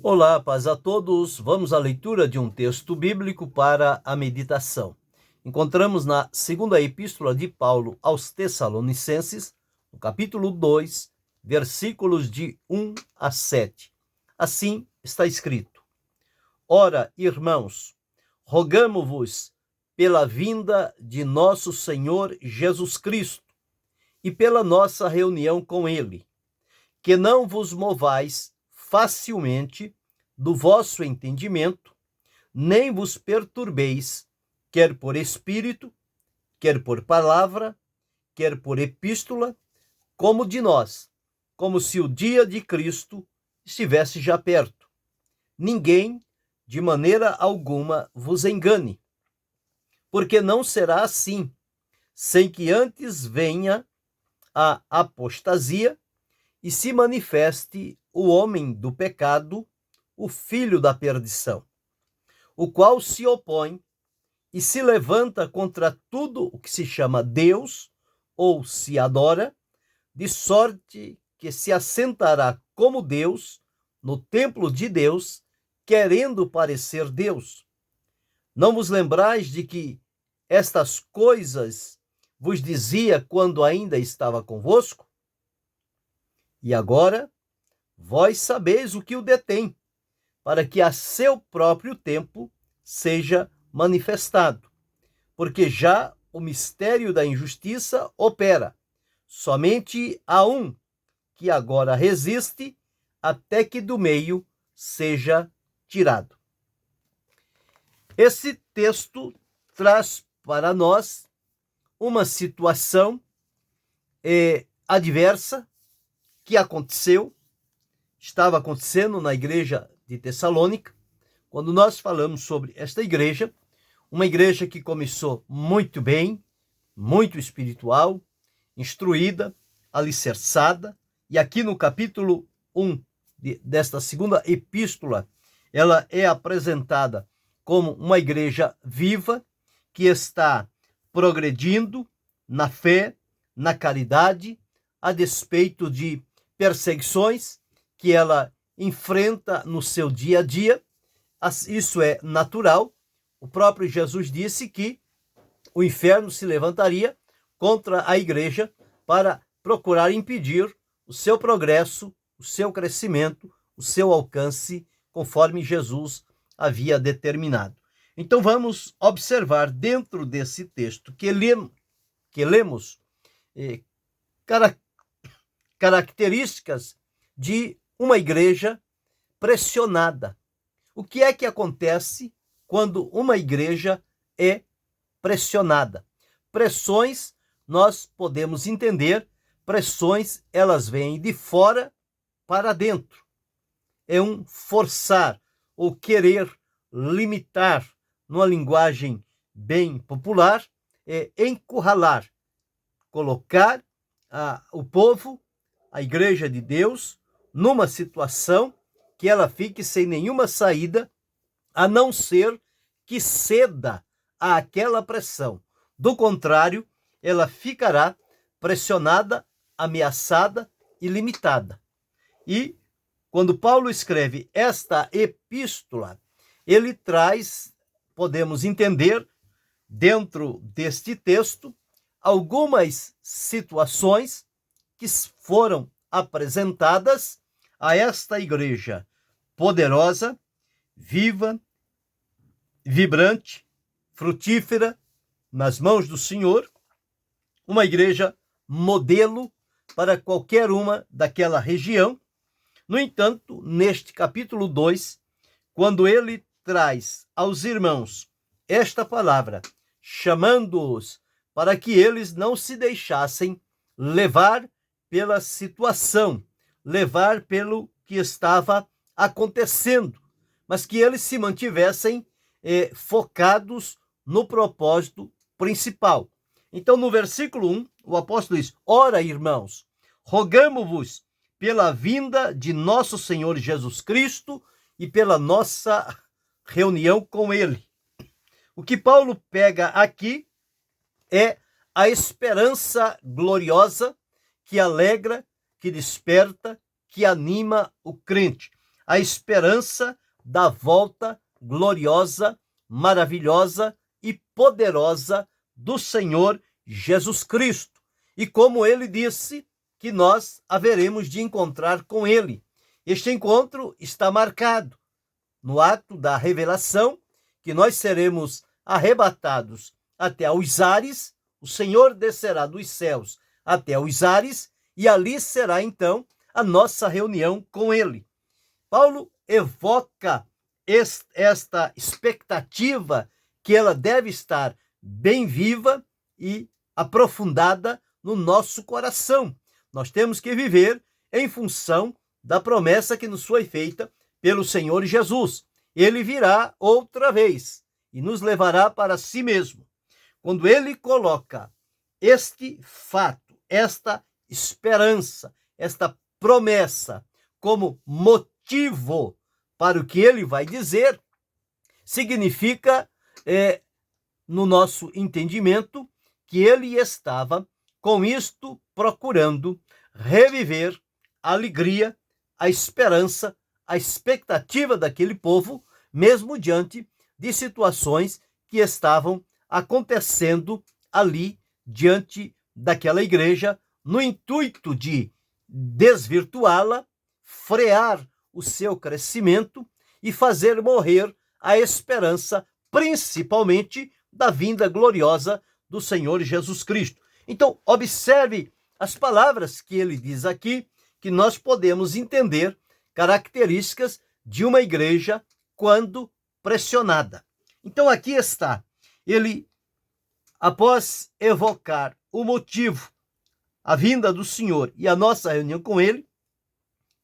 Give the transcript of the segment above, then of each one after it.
Olá, paz a todos. Vamos à leitura de um texto bíblico para a meditação. Encontramos na segunda epístola de Paulo aos Tessalonicenses, no capítulo 2, versículos de 1 a 7. Assim está escrito: Ora, irmãos, rogamo-vos pela vinda de nosso Senhor Jesus Cristo e pela nossa reunião com ele, que não vos movais facilmente do vosso entendimento, nem vos perturbeis, quer por espírito, quer por palavra, quer por epístola, como de nós, como se o dia de Cristo estivesse já perto. Ninguém, de maneira alguma, vos engane, porque não será assim, sem que antes venha a apostasia e se manifeste o homem do pecado, o filho da perdição, o qual se opõe e se levanta contra tudo o que se chama Deus ou se adora, de sorte que se assentará como Deus no templo de Deus, querendo parecer Deus. Não vos lembrais de que estas coisas vos dizia quando ainda estava convosco? E agora vós sabeis o que o detém, para que a seu próprio tempo seja manifestado. Porque já o mistério da injustiça opera. Somente há um que agora resiste até que do meio seja tirado. Esse texto traz para nós uma situação adversa que estava acontecendo na igreja de Tessalônica. Quando nós falamos sobre esta igreja, uma igreja que começou muito bem, muito espiritual, instruída, alicerçada, e aqui no capítulo 1 desta segunda epístola, ela é apresentada como uma igreja viva, que está progredindo na fé, na caridade, a despeito de perseguições que ela enfrenta no seu dia a dia. Isso é natural. O próprio Jesus disse que o inferno se levantaria contra a igreja para procurar impedir o seu progresso, o seu crescimento, o seu alcance, conforme Jesus havia determinado. Então vamos observar dentro desse texto que lemos características de uma igreja pressionada. O que é que acontece quando uma igreja é pressionada? Pressões, nós podemos entender, pressões, elas vêm de fora para dentro. É um forçar ou querer limitar, numa linguagem bem popular, é encurralar, colocar o povo, a igreja de Deus, numa situação que ela fique sem nenhuma saída, a não ser que ceda àquela pressão. Do contrário, ela ficará pressionada, ameaçada e limitada. E quando Paulo escreve esta epístola, ele traz, podemos entender, dentro deste texto, algumas situações que foram apresentadas a esta igreja poderosa, viva, vibrante, frutífera, nas mãos do Senhor, uma igreja modelo para qualquer uma daquela região. No entanto, neste capítulo 2, quando ele traz aos irmãos esta palavra, chamando-os para que eles não se deixassem levar pela situação, levar pelo que estava acontecendo, mas que eles se mantivessem focados no propósito principal. Então, no versículo 1, o apóstolo diz: Ora, irmãos, rogamo-vos pela vinda de nosso Senhor Jesus Cristo e pela nossa reunião com ele. O que Paulo pega aqui é a esperança gloriosa que alegra, que desperta, que anima o crente. a esperança da volta gloriosa, maravilhosa e poderosa do Senhor Jesus Cristo. E como ele disse que nós haveremos de encontrar com ele. Este encontro está marcado no ato da revelação, que nós seremos arrebatados até aos ares, o Senhor descerá dos céus até os ares, e ali será então a nossa reunião com ele. Paulo evoca esta expectativa que ela deve estar bem viva e aprofundada no nosso coração. Nós temos que viver em função da promessa que nos foi feita pelo Senhor Jesus. Ele virá outra vez e nos levará para si mesmo. Quando ele coloca este fato, esta esperança, esta promessa como motivo para o que ele vai dizer, significa, no nosso entendimento, que ele estava com isto procurando reviver a alegria, a esperança, a expectativa daquele povo, mesmo diante de situações que estavam acontecendo ali diante daquela igreja, no intuito de desvirtuá-la, frear o seu crescimento e fazer morrer a esperança, principalmente da vinda gloriosa do Senhor Jesus Cristo. Então, observe as palavras que ele diz aqui, que nós podemos entender características de uma igreja quando pressionada. Então, aqui está. Ele, após evocar o motivo, a vinda do Senhor e a nossa reunião com ele,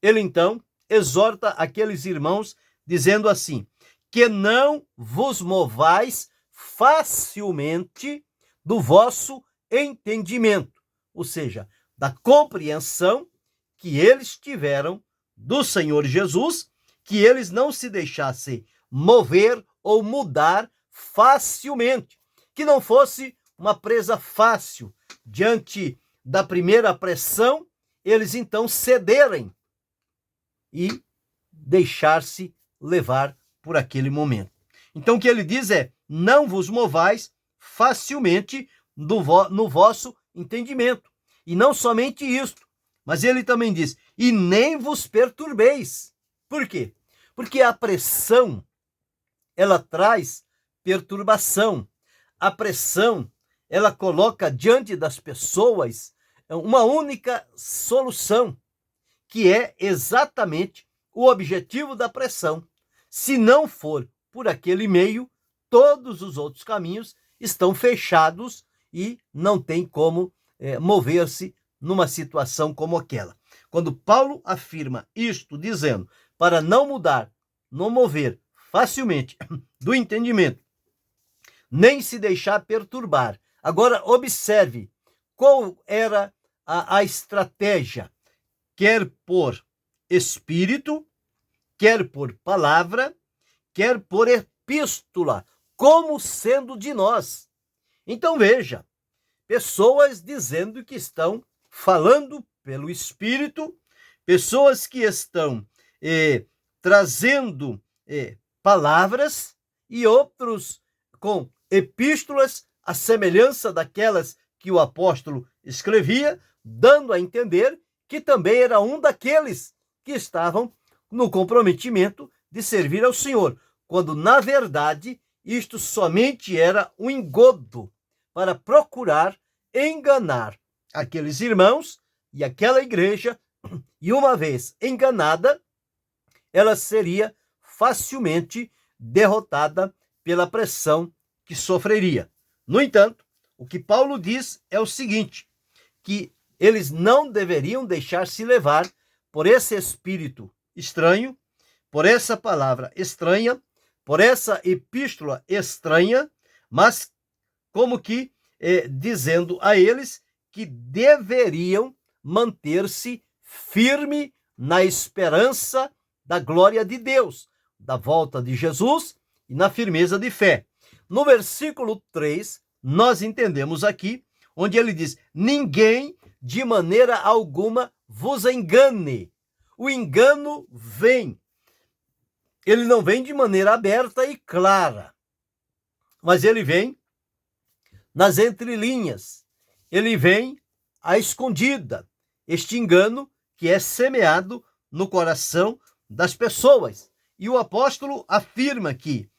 ele então exorta aqueles irmãos dizendo assim: que não vos movais facilmente do vosso entendimento, ou seja, da compreensão que eles tiveram do Senhor Jesus, que eles não se deixassem mover ou mudar facilmente, que não fosse uma presa fácil diante da primeira pressão, eles então cederem e deixar-se levar por aquele momento. Então o que ele diz é: não vos movais facilmente no vosso entendimento. E não somente isto, mas ele também diz: e nem vos perturbeis. Por quê? Porque a pressão, ela traz perturbação. A pressão, ela coloca diante das pessoas uma única solução, que é exatamente o objetivo da pressão. Se não for por aquele meio, todos os outros caminhos estão fechados e não tem como mover-se numa situação como aquela. Quando Paulo afirma isto, dizendo para não mudar, não mover facilmente do entendimento, nem se deixar perturbar. Agora observe qual era a estratégia, quer por espírito, quer por palavra, quer por epístola, como sendo de nós. Então veja, pessoas dizendo que estão falando pelo Espírito, pessoas que estão trazendo palavras, e outros com epístolas, à semelhança daquelas que o apóstolo escrevia, dando a entender que também era um daqueles que estavam no comprometimento de servir ao Senhor, quando na verdade isto somente era um engodo para procurar enganar aqueles irmãos e aquela igreja, e uma vez enganada, ela seria facilmente derrotada pela pressão que sofreria. No entanto, o que Paulo diz é o seguinte, que eles não deveriam deixar-se levar por esse espírito estranho, por essa palavra estranha, por essa epístola estranha, mas como que dizendo a eles que deveriam manter-se firme na esperança da glória de Deus, da volta de Jesus e na firmeza de fé. No versículo 3, nós entendemos aqui, onde ele diz: ninguém de maneira alguma vos engane. O engano vem ele não vem de maneira aberta e clara, mas ele vem nas entrelinhas, ele vem à escondida, este engano que é semeado no coração das pessoas. E o apóstolo afirma que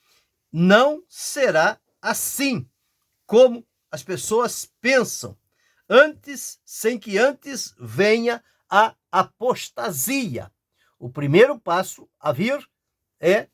não será assim como as pessoas pensam, sem que antes venha a apostasia. O primeiro passo a vir é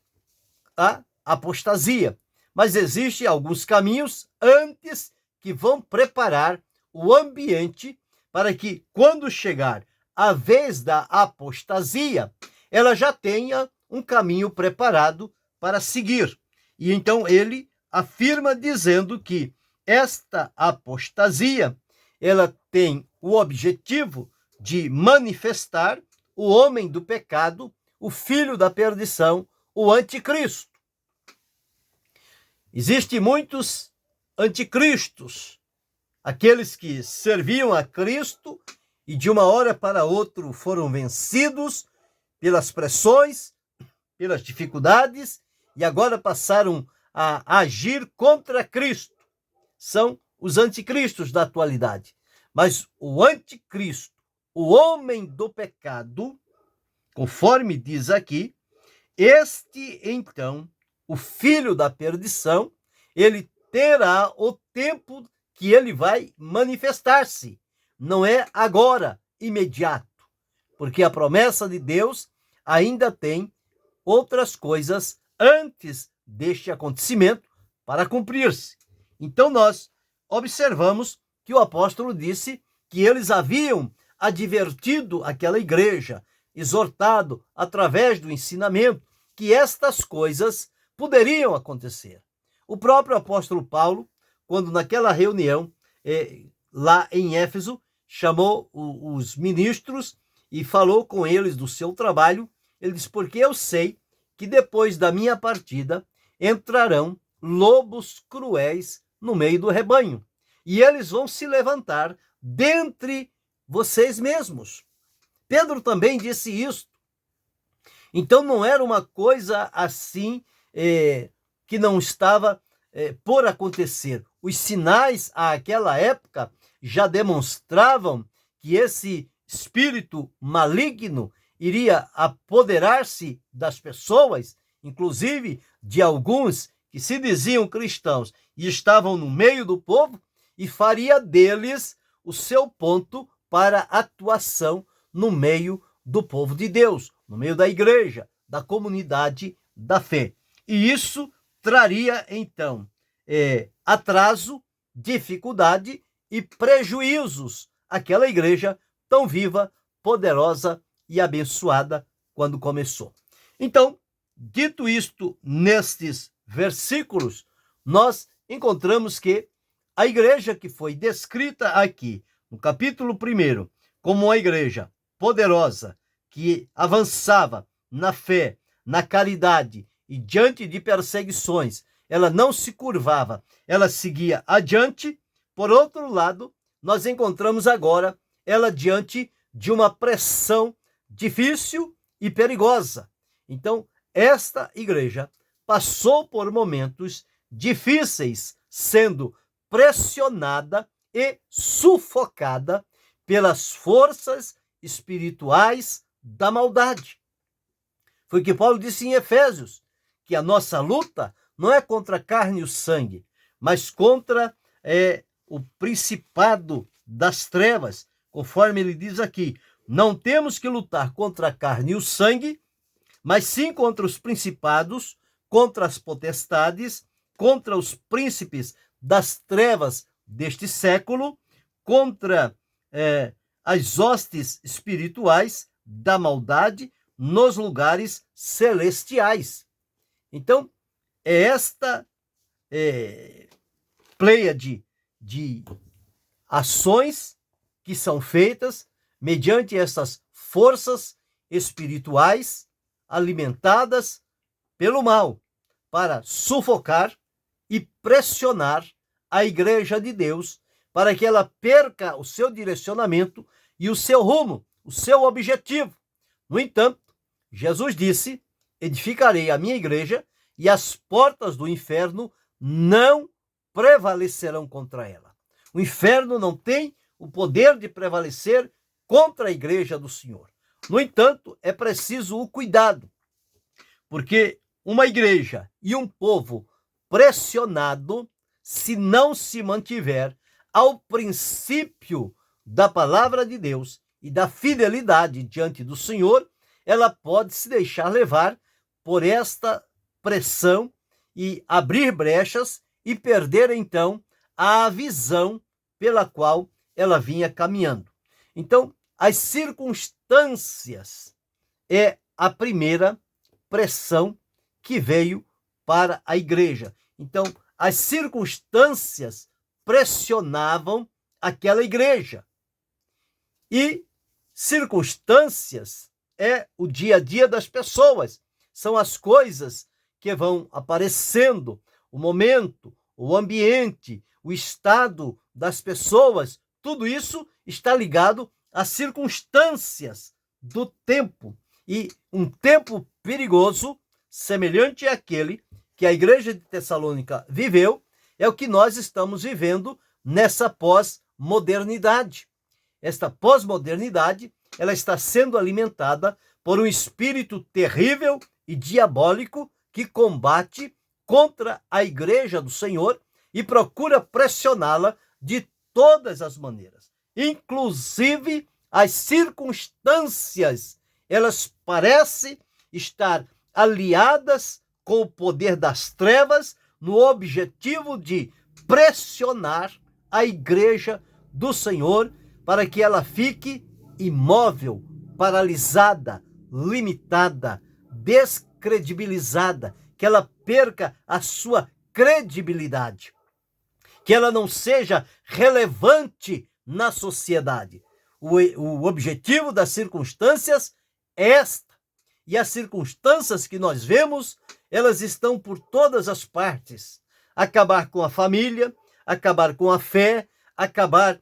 a apostasia. Mas existem alguns caminhos antes que vão preparar o ambiente para que, quando chegar a vez da apostasia, ela já tenha um caminho preparado para seguir. E então ele afirma dizendo que esta apostasia, ela tem o objetivo de manifestar o homem do pecado, o filho da perdição, o anticristo. Existem muitos anticristos, aqueles que serviam a Cristo e de uma hora para outra foram vencidos pelas pressões, pelas dificuldades e agora passaram a agir contra Cristo. São os anticristos da atualidade. Mas o anticristo, o homem do pecado, conforme diz aqui, este então, o filho da perdição, ele terá o tempo que ele vai manifestar-se. Não é agora, imediato, porque a promessa de Deus ainda tem outras coisas antes deste acontecimento para cumprir-se. Então nós observamos que o apóstolo disse que eles haviam advertido aquela igreja, exortado através do ensinamento que estas coisas poderiam acontecer. O próprio apóstolo Paulo, quando naquela reunião lá em Éfeso, chamou os ministros e falou com eles do seu trabalho, ele disse, porque eu sei que depois da minha partida entrarão lobos cruéis no meio do rebanho, e eles vão se levantar dentre vocês mesmos. Pedro também disse isso. Então não era uma coisa assim que não estava por acontecer. Os sinais àquela época já demonstravam que esse espírito maligno iria apoderar-se das pessoas, inclusive de alguns que se diziam cristãos e estavam no meio do povo, e faria deles o seu ponto para atuação no meio do povo de Deus, no meio da igreja, da comunidade da fé. E isso traria, então, atraso, dificuldade e prejuízos àquela igreja tão viva, poderosa e abençoada quando começou. Então, dito isto, nestes versículos, nós encontramos que a igreja que foi descrita aqui, no capítulo 1, como uma igreja poderosa, que avançava na fé, na caridade e diante de perseguições, ela não se curvava, ela seguia adiante. Por outro lado, nós encontramos agora ela diante de uma pressão difícil e perigosa. Então, esta igreja passou por momentos difíceis, sendo pressionada e sufocada pelas forças espirituais da maldade. Foi o que Paulo disse em Efésios, que a nossa luta não é contra a carne e o sangue, mas contra o principado das trevas, conforme ele diz aqui. Não temos que lutar contra a carne e o sangue, mas sim contra os principados, contra as potestades, contra os príncipes das trevas deste século, contra as hostes espirituais da maldade nos lugares celestiais. Então, é esta pleiade de ações que são feitas mediante essas forças espirituais alimentadas pelo mal para sufocar e pressionar a igreja de Deus para que ela perca o seu direcionamento e o seu rumo, o seu objetivo. No entanto, Jesus disse edificarei a minha igreja e as portas do inferno não prevalecerão contra ela. O inferno não tem o poder de prevalecer contra a igreja do Senhor. No entanto, é preciso o cuidado, porque uma igreja e um povo pressionado, se não se mantiver ao princípio da palavra de Deus e da fidelidade diante do Senhor, ela pode se deixar levar por esta pressão e abrir brechas e perder então a visão pela qual ela vinha caminhando. Então, as circunstâncias é a primeira pressão que veio para a igreja. Então, as circunstâncias pressionavam aquela igreja. E circunstâncias é o dia a dia das pessoas. São as coisas que vão aparecendo, o momento, o ambiente, o estado das pessoas. Tudo isso está ligado às circunstâncias do tempo. E um tempo perigoso, semelhante àquele que a igreja de Tessalônica viveu, é o que nós estamos vivendo nessa pós-modernidade. Esta pós-modernidade, ela está sendo alimentada por um espírito terrível e diabólico que combate contra a igreja do Senhor e procura pressioná-la de todas as maneiras. Inclusive, as circunstâncias, elas parecem estar aliadas com o poder das trevas no objetivo de pressionar a igreja do Senhor para que ela fique imóvel, paralisada, limitada, descredibilizada, que ela perca a sua credibilidade, que ela não seja relevante na sociedade. O objetivo das circunstâncias é esta. E as circunstâncias que nós vemos, elas estão por todas as partes. Acabar com a família, acabar com a fé, acabar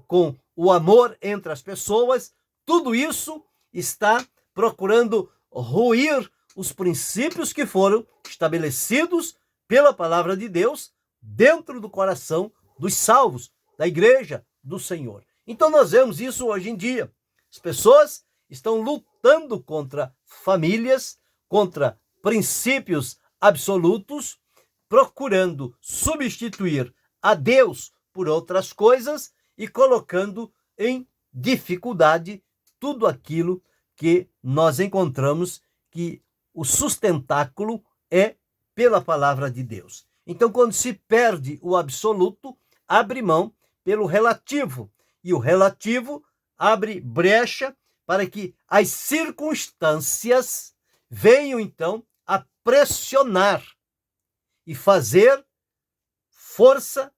com o amor entre as pessoas. Tudo isso está procurando ruir os princípios que foram estabelecidos pela palavra de Deus dentro do coração dos salvos, da igreja do Senhor. Então nós vemos isso hoje em dia. As pessoas estão lutando contra famílias, contra princípios absolutos, procurando substituir a Deus por outras coisas e colocando em dificuldade tudo aquilo que nós encontramos que o sustentáculo é pela palavra de Deus. Então, quando se perde o absoluto, abre mão pelo relativo, e o relativo abre brecha para que as circunstâncias venham, então, a pressionar e fazer força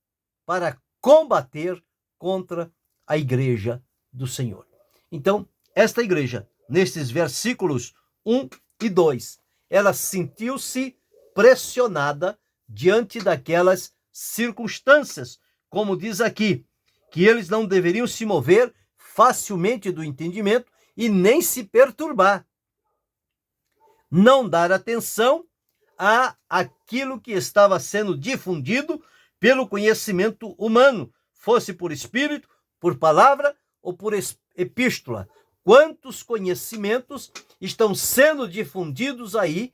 para combater contra a igreja do Senhor. Então, esta igreja, nestes versículos 1 e 2, ela sentiu-se pressionada diante daquelas circunstâncias, como diz aqui, que eles não deveriam se mover facilmente do entendimento e nem se perturbar. Não dar atenção a aquilo que estava sendo difundido pelo conhecimento humano, fosse por espírito, por palavra ou por epístola. Quantos conhecimentos estão sendo difundidos aí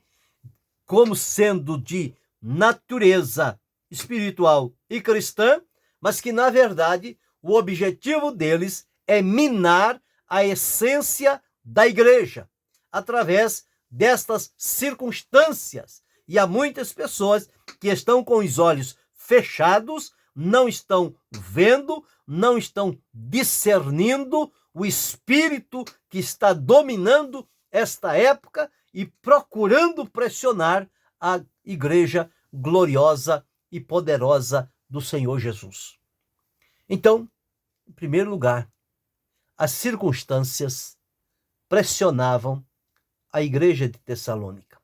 como sendo de natureza espiritual e cristã, mas que, na verdade, o objetivo deles é minar a essência da igreja através destas circunstâncias. E há muitas pessoas que estão com os olhos fechados, não estão vendo, não estão discernindo o espírito que está dominando esta época e procurando pressionar a igreja gloriosa e poderosa do Senhor Jesus. Então, em primeiro lugar, as circunstâncias pressionavam a igreja de Tessalônica.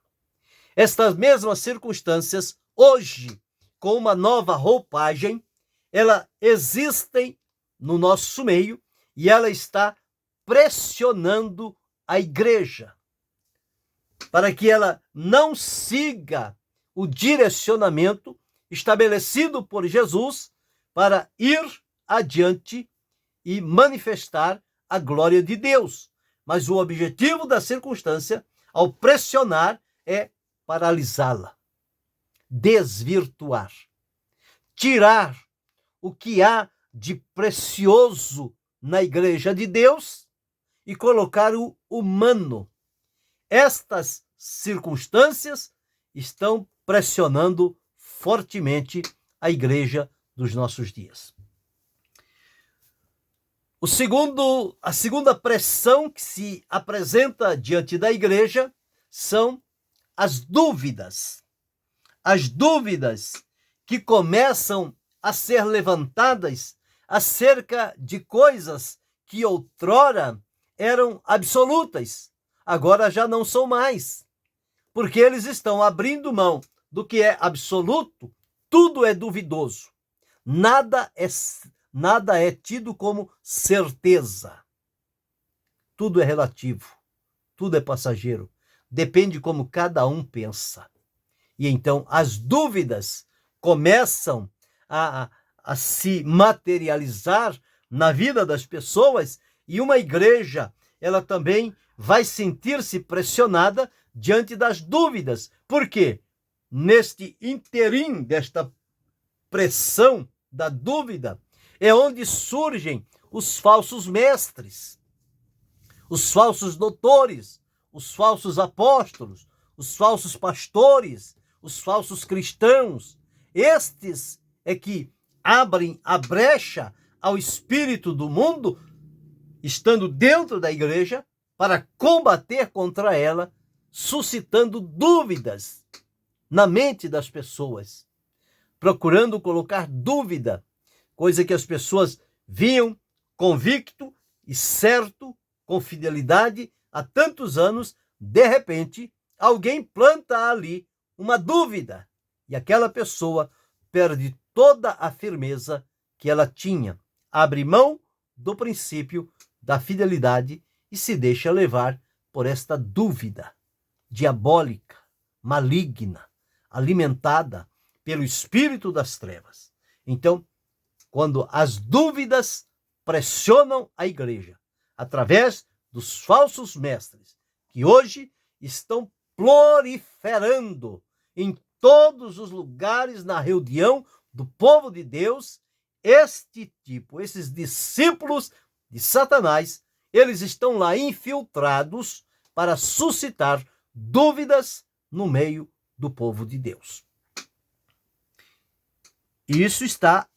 Estas mesmas circunstâncias, hoje, com uma nova roupagem, elas existem no nosso meio e ela está pressionando a igreja. para que ela não siga o direcionamento estabelecido por Jesus para ir adiante e manifestar a glória de Deus. Mas o objetivo da circunstância, ao pressionar, é paralisá-la, desvirtuar, tirar o que há de precioso na igreja de Deus e colocar o humano. Estas circunstâncias estão pressionando fortemente a igreja dos nossos dias. A segunda pressão que se apresenta diante da igreja são as dúvidas. As dúvidas que começam a ser levantadas acerca de coisas que outrora eram absolutas, agora já não são mais, porque eles estão abrindo mão do que é absoluto. Tudo é duvidoso, nada é tido como certeza. Tudo é relativo, tudo é passageiro, depende como cada um pensa. E então as dúvidas começam a se materializar na vida das pessoas, e uma igreja, ela também vai sentir-se pressionada diante das dúvidas. Por quê? Neste interim desta pressão da dúvida, é onde surgem os falsos mestres, os falsos doutores, os falsos apóstolos, os falsos pastores, os falsos cristãos. Estes é que abrem a brecha ao espírito do mundo, estando dentro da igreja, para combater contra ela, suscitando dúvidas na mente das pessoas, procurando colocar dúvida, coisa que as pessoas viam convicto e certo, com fidelidade, há tantos anos. De repente, alguém planta ali uma dúvida, e aquela pessoa perde toda a firmeza que ela tinha, abre mão do princípio da fidelidade e se deixa levar por esta dúvida diabólica, maligna, alimentada pelo espírito das trevas. Então, quando as dúvidas pressionam a igreja através dos falsos mestres, que hoje estão proliferando em todos os lugares na reunião do povo de Deus, esses discípulos de Satanás, eles estão lá infiltrados para suscitar dúvidas no meio do povo de Deus. Isso está,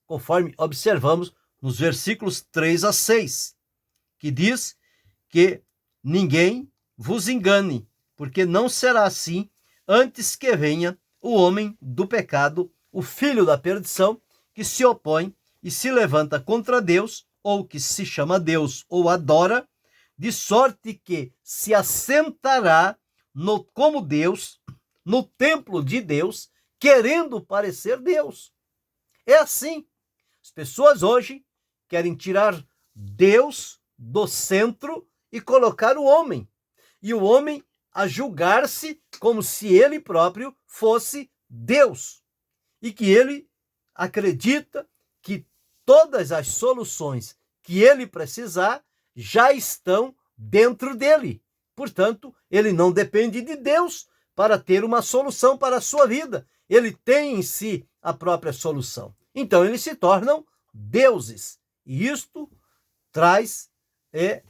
conforme observamos, nos versículos 3 a 6, que diz que ninguém vos engane, porque não será assim, antes que venha o homem do pecado, o filho da perdição, que se opõe e se levanta contra Deus, ou que se chama Deus ou adora, de sorte que se assentará como Deus, no templo de Deus, querendo parecer Deus. É assim. As pessoas hoje querem tirar Deus do centro e colocar o homem. E o homem a julgar-se como se ele próprio fosse Deus. E que ele acredita que todas as soluções que ele precisar já estão dentro dele. Portanto, ele não depende de Deus para ter uma solução para a sua vida. Ele tem em si a própria solução. Então, eles se tornam deuses. E isto traz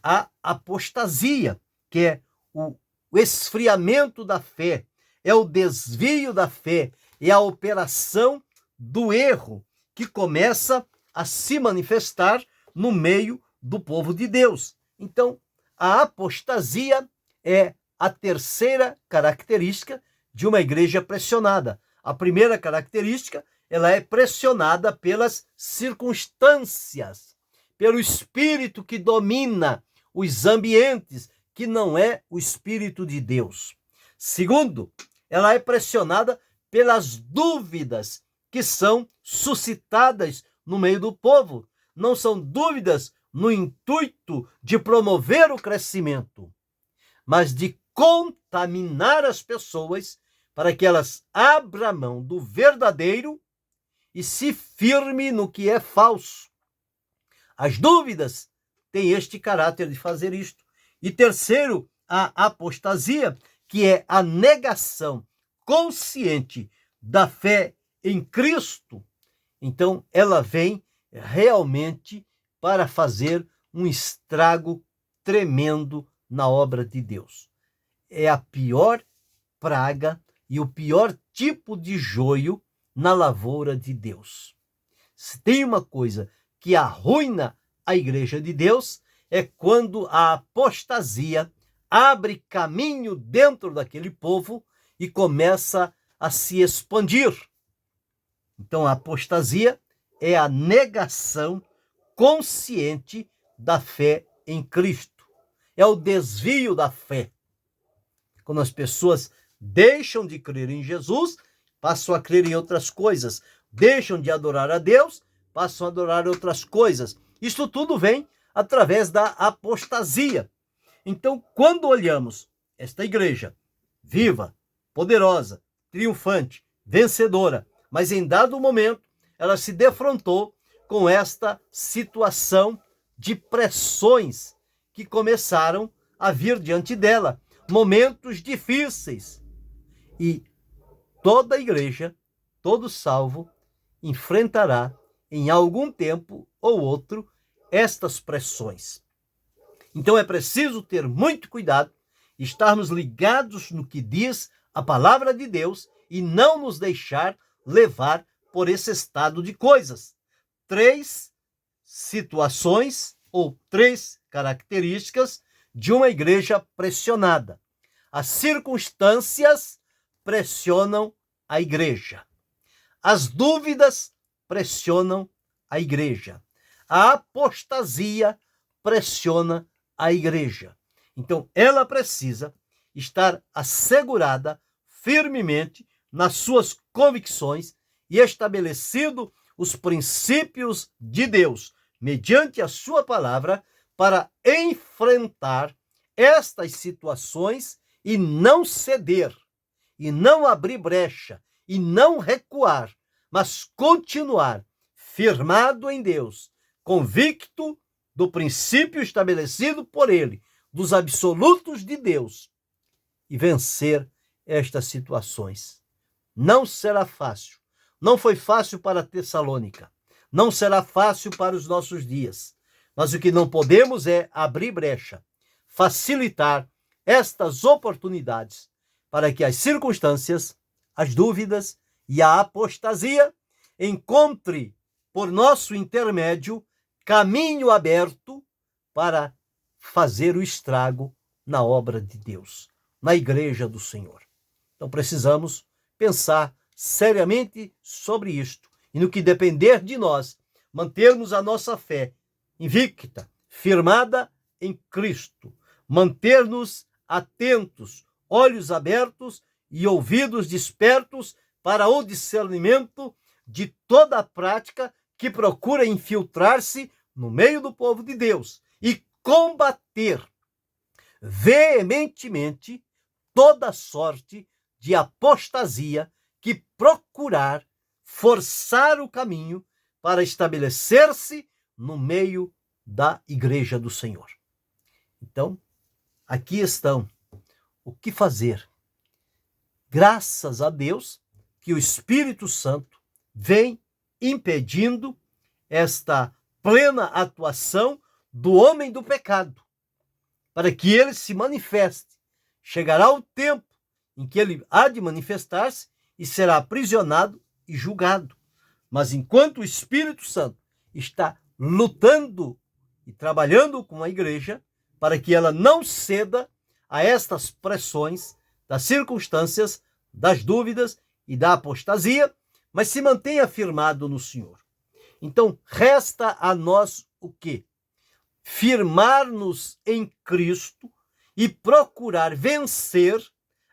a apostasia, que é o esfriamento da fé, é o desvio da fé, é a operação do erro que começa a se manifestar no meio do povo de Deus. Então, a apostasia é a terceira característica de uma igreja pressionada. A primeira característica, ela é pressionada pelas circunstâncias, pelo espírito que domina os ambientes, que não é o Espírito de Deus. Segundo, ela é pressionada pelas dúvidas que são suscitadas no meio do povo. Não são dúvidas no intuito de promover o crescimento, mas de contaminar as pessoas para que elas abram mão do verdadeiro e se firme no que é falso. As dúvidas têm este caráter de fazer isto. E terceiro, a apostasia, que é a negação consciente da fé em Cristo. Então, ela vem realmente para fazer um estrago tremendo na obra de Deus. É a pior praga e o pior tipo de joio na lavoura de Deus. Se tem uma coisa que arruina a igreja de Deus, é quando a apostasia abre caminho dentro daquele povo e começa a se expandir. Então, a apostasia é a negação consciente da fé em Cristo. É o desvio da fé. Quando as pessoas deixam de crer em Jesus, passam a crer em outras coisas. Deixam de adorar a Deus, passam a adorar outras coisas. Isso tudo vem através da apostasia. Então, quando olhamos esta igreja viva, poderosa, triunfante, vencedora, mas em dado momento ela se defrontou com esta situação de pressões que começaram a vir diante dela, momentos difíceis. E toda a igreja, todo salvo, enfrentará em algum tempo ou outro estas pressões. Então é preciso ter muito cuidado, estarmos ligados no que diz a palavra de Deus e não nos deixar levar por esse estado de coisas. 3 situações ou 3 características de uma igreja pressionada. As circunstâncias pressionam a igreja. As dúvidas pressionam a igreja. A apostasia pressiona a igreja. Então, ela precisa estar assegurada firmemente nas suas convicções e estabelecido os princípios de Deus, mediante a sua palavra, para enfrentar estas situações e não ceder, e não abrir brecha, e não recuar, mas continuar firmado em Deus, convicto do princípio estabelecido por Ele, dos absolutos de Deus, e vencer estas situações. Não será fácil. Não foi fácil para Tessalônica. Não será fácil para os nossos dias. Mas o que não podemos é abrir brecha, facilitar estas oportunidades para que as circunstâncias, as dúvidas e a apostasia encontrem por nosso intermédio caminho aberto para fazer o estrago na obra de Deus, na igreja do Senhor. Então precisamos pensar seriamente sobre isto e no que depender de nós, mantermos a nossa fé invicta, firmada em Cristo, manter-nos atentos, olhos abertos e ouvidos despertos para o discernimento de toda a prática que procura infiltrar-se no meio do povo de Deus e combater veementemente toda sorte de apostasia que procurar forçar o caminho para estabelecer-se no meio da igreja do Senhor. Então, aqui estão o que fazer. Graças a Deus que o Espírito Santo vem impedindo esta plena atuação do homem do pecado, para que ele se manifeste. Chegará o tempo em que ele há de manifestar-se e será aprisionado e julgado. Mas enquanto o Espírito Santo está lutando e trabalhando com a igreja, para que ela não ceda a estas pressões das circunstâncias, das dúvidas e da apostasia, mas se mantenha firmado no Senhor. Então, resta a nós o quê? Firmar-nos em Cristo e procurar vencer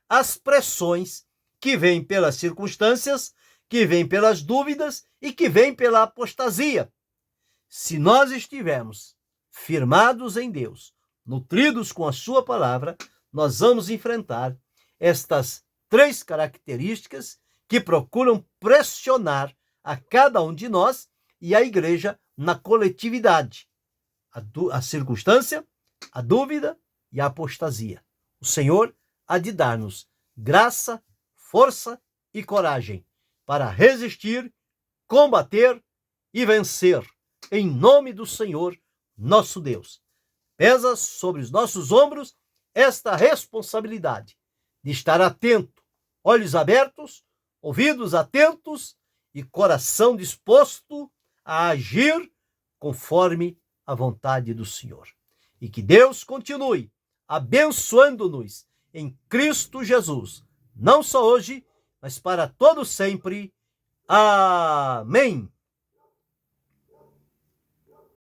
as pressões que vêm pelas circunstâncias, que vêm pelas dúvidas e que vêm pela apostasia. Se nós estivermos firmados em Deus, nutridos com a sua palavra, nós vamos enfrentar estas três características que procuram pressionar a cada um de nós e a igreja na coletividade: a circunstância, a dúvida e a apostasia. O Senhor há de dar-nos graça, força e coragem para resistir, combater e vencer, em nome do Senhor nosso Deus. Pesa sobre os nossos ombros esta responsabilidade de estar atento, olhos abertos, ouvidos atentos e coração disposto a agir conforme a vontade do Senhor. E que Deus continue abençoando-nos em Cristo Jesus, não só hoje, mas para todo sempre. Amém.